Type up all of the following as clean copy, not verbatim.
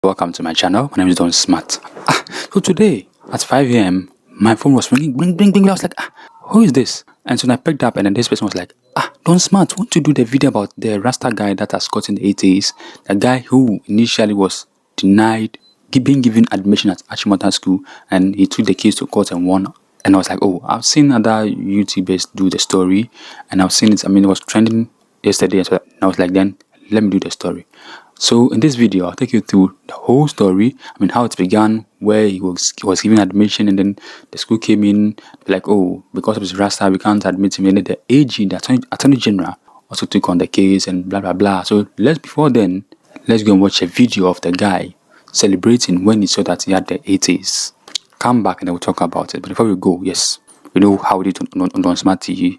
Welcome to my channel. My name is Don Smart. So today at 5 a.m. my phone was ringing, bling, bling, bling. I was like, who is this? And so I picked up, and then this person was like, Don Smart, want to do the video about the Rasta guy that has caught in the 8A's, the guy who initially was denied being given admission at Achimota School, and he took the case to court and won. And I was like, oh, I've seen other YouTubers do the story, and I've seen it. It was trending yesterday, and I was like, then let me do the story. So in this video, I'll take you through the whole story. How it began, where he was given admission, and then the school came in, like, oh, because of his Rasta, we can't admit him. And then the AG, the Attorney General, also took on the case and blah, blah, blah. So before then, let's go and watch a video of the guy celebrating when he saw that he had the 8A's. Come back and then we'll talk about it. But before we go, yes, you know how we did on Smart TV.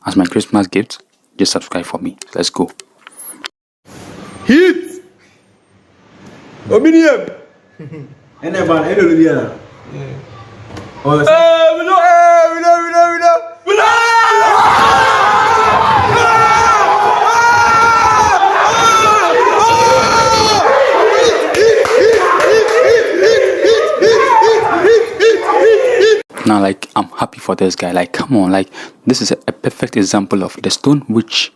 As my Christmas gift, just subscribe for me. Let's go. Hit! Obinium! And then, man, I don't know. We know! Now, like, I'm happy for this guy. Like, come on, like, this is a perfect example of the stone which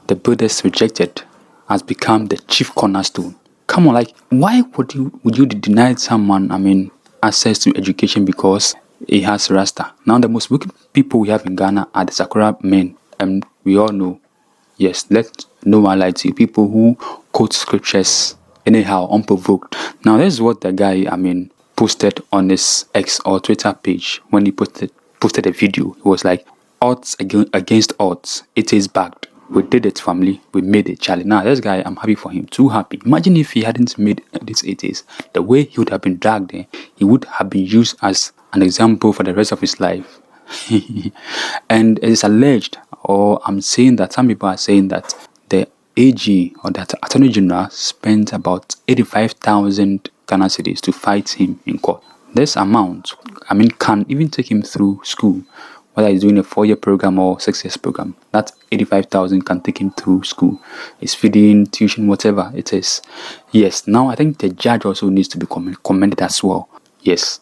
the builders rejected has become the chief cornerstone. Come on, like, why would you deny someone, access to education because he has Rasta? Now, the most wicked people we have in Ghana are the Sakura men, and we all know, yes, let no one lie to you, people who quote scriptures anyhow, unprovoked. Now, this is what the guy, posted on his X or Twitter page when he posted a video. It was like, odds against odds, it is backed. We did it, family. We made it, Charlie. Now, this guy, I'm happy for him. Too happy. Imagine if he hadn't made this 8A's. The way he would have been dragged there, he would have been used as an example for the rest of his life. And it is alleged, or I'm saying that some people are saying that the AG or the Attorney General spent about 85,000 Ghana cedis to fight him in court. This amount, can even take him through school. Whether he's doing a 4-year program or 6-year program, that 85,000 can take him through school. It's feeding, tuition, whatever it is. Yes, now I think the judge also needs to be commended as well. Yes.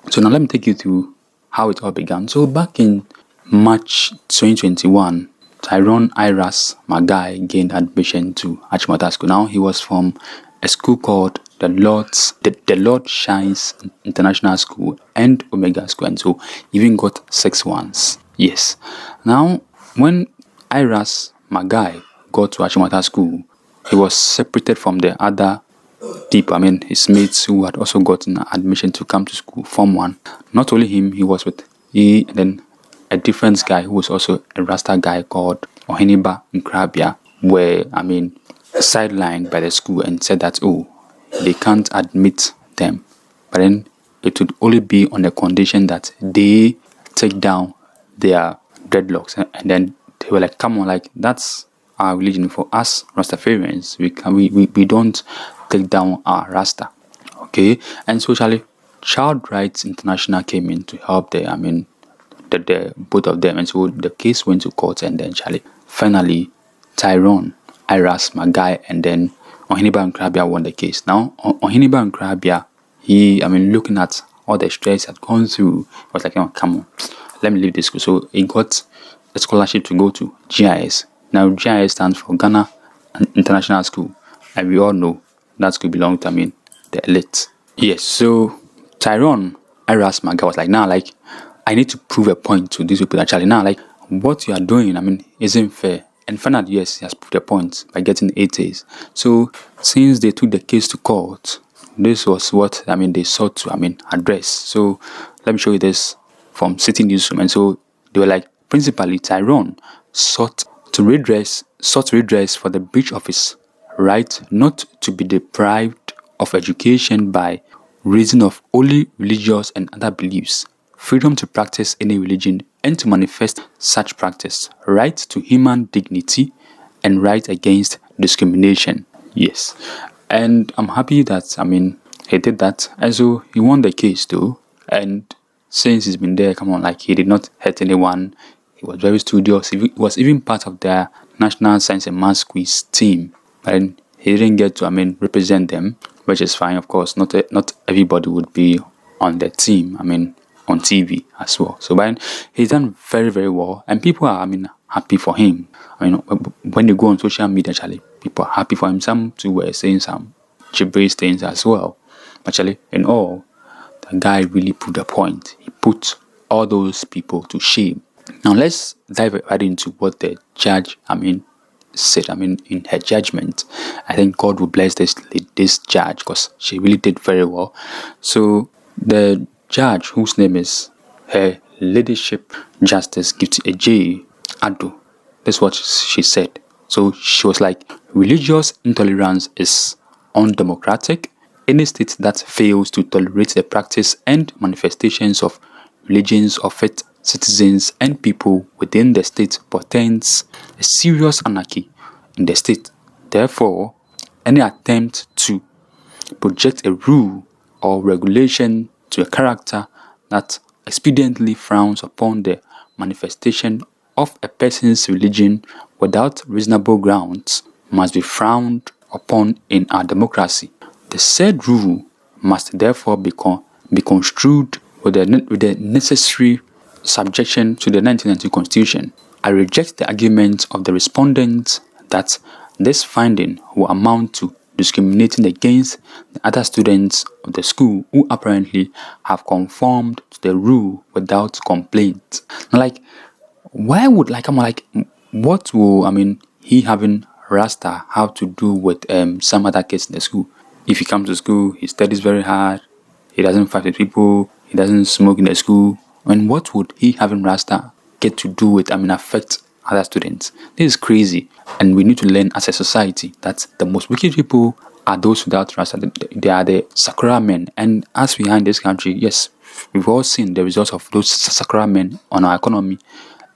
So now let me take you through how it all began. So back in March 2021, Tyrone Iras, my guy, gained admission to Achimota School. Now he was from a school called the Lord Shines International School and Omega School, and so even got 6 ones. Yes. Now, when Iras, my guy, got to Achimota School, he was separated from the other people, his mates who had also gotten admission to come to school, Form 1. Not only him, he was with and then a different guy who was also a Rasta guy called Oheniba Nkrabia, were, sidelined by the school and said that, oh, they can't admit them, but then it would only be on the condition that they take down their dreadlocks. And then they were like, come on, like, that's our religion. For us Rastafarians, we don't take down our Rasta. Okay. And so Child Rights International came in to help the both of them, and so the case went to court, and then finally Tyrone Iras, my guy, and then Oheniba Nkrabia won the case. Now, Oheniba Nkrabia, he, looking at all the stress had gone through, was like, oh, come on, let me leave this school. So he got a scholarship to go to GIS. Now, GIS stands for Ghana International School, and we all know that school belongs to, the elite. Yes, so Tyrone Iras, my guy, was like, now, like, I need to prove a point to these people actually. Now, like, what you are doing, isn't fair. And finally, yes, he has proved a point by getting 8A's. So, since they took the case to court, this was what, they sought to, address. So, let me show you this from City Newsroom. And so, they were like, principally, Tyrone sought redress for the breach of his right not to be deprived of education by reason of only religious and other beliefs, freedom to practice any religion and to manifest such practice, right to human dignity, and right against discrimination. Yes. And I'm happy that, he did that. And so he won the case too. And since he's been there, come on, like, he did not hurt anyone. He was very studious. He was even part of their National Science and Maths Quiz team. But he didn't get to, represent them. which is fine. Of course, not everybody would be on the team. I mean, on TV as well. So, but he's done very, very well, and people are, I mean, happy for him. I mean, when you go on social media, actually, people are happy for him. Some too were saying some gibberish things as well. Actually, in all, the guy really put a point. He put all those people to shame. Now let's dive right into what the judge, said. In her judgment, I think God will bless this judge because she really did very well. So the judge, whose name is Her Ladyship Justice Gift AJ Ado, that's what she said. So she was like, religious intolerance is undemocratic. Any state that fails to tolerate the practice and manifestations of religions of its citizens and people within the state portends a serious anarchy in the state. Therefore, any attempt to project a rule or regulation to a character that expediently frowns upon the manifestation of a person's religion without reasonable grounds must be frowned upon in our democracy. The said rule must therefore be construed with the necessary subjection to the 1992 Constitution. I reject the argument of the respondents that this finding will amount to discriminating against the other students of the school who apparently have conformed to the rule without complaint. Like, why would what will he having Rasta have to do with some other kids in the school? If he comes to school, he studies very hard, he doesn't fight with people, he doesn't smoke in the school. And what would he having Rasta get to do with affect other students? This is crazy. And we need to learn as a society that the most wicked people are those without Rasta. They are the Sakura men. And as we are in this country, yes, we've all seen the results of those Sakura men on our economy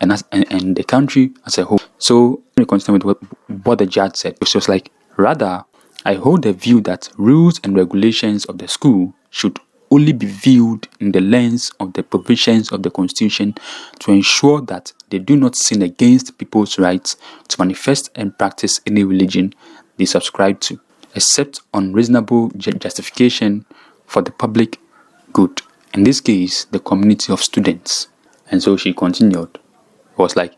and the country as a whole. So let me continue with what the judge said, which was like, rather, I hold the view that rules and regulations of the school should only be viewed in the lens of the provisions of the Constitution to ensure that they do not sin against people's rights to manifest and practice any religion they subscribe to, except on reasonable justification for the public good, in this case, the community of students. And so she continued. It was like,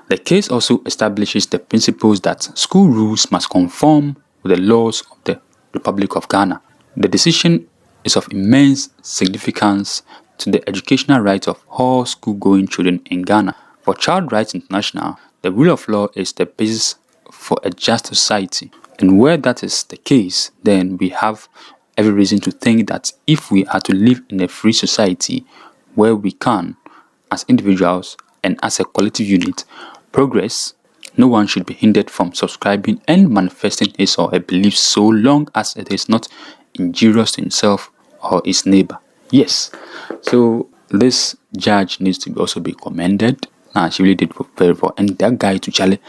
the case also establishes the principles that school rules must conform with the laws of the Republic of Ghana. The decision is of immense significance to the educational rights of all school-going children in Ghana. For Child Rights International, the rule of law is the basis for a just society. And where that is the case, then we have every reason to think that if we are to live in a free society where we can, as individuals and as a collective unit, progress, no one should be hindered from subscribing and manifesting his or her beliefs so long as it is not injurious to himself or his neighbor. Yes, so this judge needs to also be commended. She really did very well. And that guy to Charlie,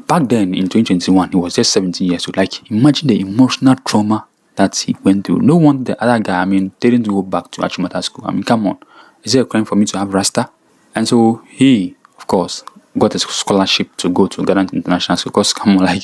back then in 2021, he was just 17 years old. Like, imagine the emotional trauma that he went through. No wonder the other guy, didn't go back to Achimota School. Come on, is it a crime for me to have Rasta? And so he, of course, got a scholarship to go to Ghanaian International School because, come on,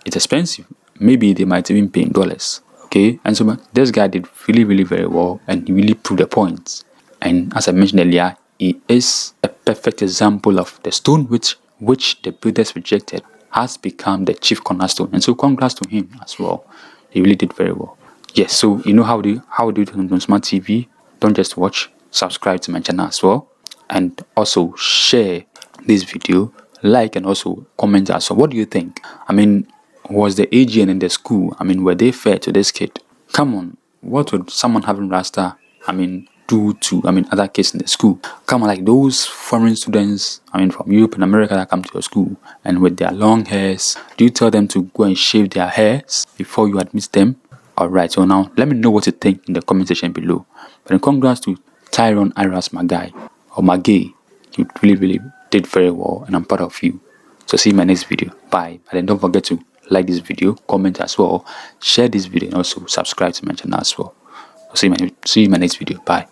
it's expensive. Maybe they might even pay in dollars. Okay, and so this guy did really, really very well, and he really proved the points. And as I mentioned earlier, he is a perfect example of the stone which the builders rejected has become the chief cornerstone. And so congrats to him as well. He really did very well. Yes, so you know how do it on Smart TV? Don't just watch, subscribe to my channel as well, and also share this video, like, and also comment as well. What do you think? Was the AGN in the school, were they fair to this kid? Come on, what would someone having Rasta, do to, other kids in the school? Come on, like those foreign students, from Europe and America that come to your school and with their long hairs, do you tell them to go and shave their hairs before you admit them? Alright, so now let me know what you think in the comment section below. But congrats to Tyrone Iras, my guy, or my gay. You really, really did very well, and I'm proud of you. So see you in my next video. Bye. And then don't forget to like this video, comment as well, share this video, and also subscribe to my channel as well. See you in my next video. Bye.